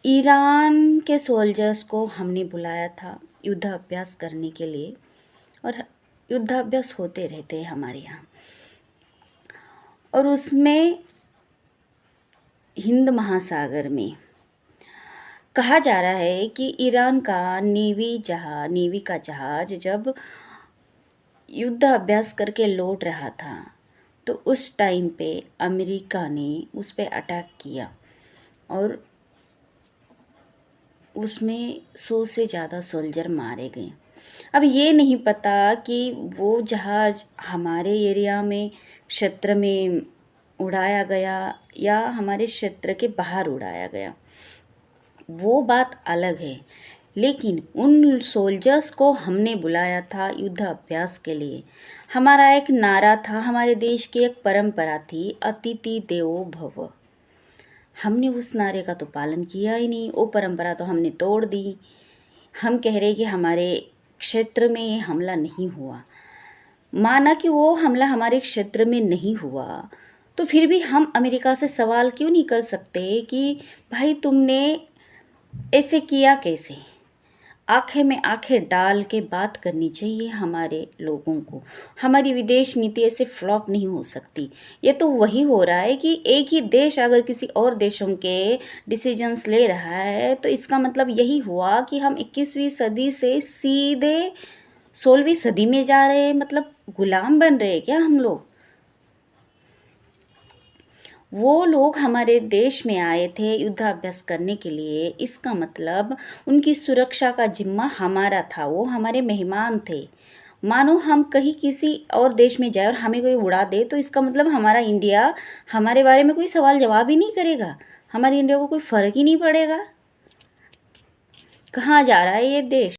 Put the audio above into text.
Iran के soldiers को हमने बुलाया था युद्ध अभ्यास करने के लिए, और युद्ध अभ्यास होते रहते हैं हमारे यहाँ। और उसमें हिंद महासागर में कहा जा रहा है कि ईरान का नेवी का जहाज जब युद्ध अभ्यास करके लौट रहा था तो उस टाइम पे अमेरिका ने उस पे अटैक किया और उसमें 100 से ज़्यादा सोल्जर मारे गए। अब ये नहीं पता कि वो जहाज़ हमारे एरिया में क्षेत्र में उड़ाया गया या हमारे क्षेत्र के बाहर उड़ाया गया, वो बात अलग है। लेकिन उन सोल्जर्स को हमने बुलाया था युद्ध अभ्यास के लिए। हमारा एक नारा था, हमारे देश की एक परंपरा थी, अतिथि देवो भव। हमने उस नारे का तो पालन किया ही नहीं, वो परंपरा तो हमने तोड़ दी। हम कह रहे कि हमारे क्षेत्र में ये हमला नहीं हुआ। माना कि वो हमला हमारे क्षेत्र में नहीं हुआ, तो फिर भी हम अमेरिका से सवाल क्यों नहीं कर सकते कि भाई तुमने ऐसे किया कैसे? आंखें में आंखें डाल के बात करनी चाहिए हमारे लोगों को। हमारी विदेश नीति ऐसे फ्लॉप नहीं हो सकती। ये तो वही हो रहा है कि एक ही देश अगर किसी और देशों के डिसीजंस ले रहा है तो इसका मतलब यही हुआ कि हम 21वीं सदी से सीधे 16वीं सदी में जा रहे हैं। मतलब गुलाम बन रहे हैं क्या हम लोग? वो लोग हमारे देश में आए थे युद्धाभ्यास करने के लिए, इसका मतलब उनकी सुरक्षा का जिम्मा हमारा था, वो हमारे मेहमान थे। मानो हम कहीं किसी और देश में जाए और हमें कोई उड़ा दे तो इसका मतलब हमारा इंडिया हमारे बारे में कोई सवाल जवाब ही नहीं करेगा, हमारे इंडिया को कोई फर्क ही नहीं पड़ेगा। कहाँ जा रहा है ये देश?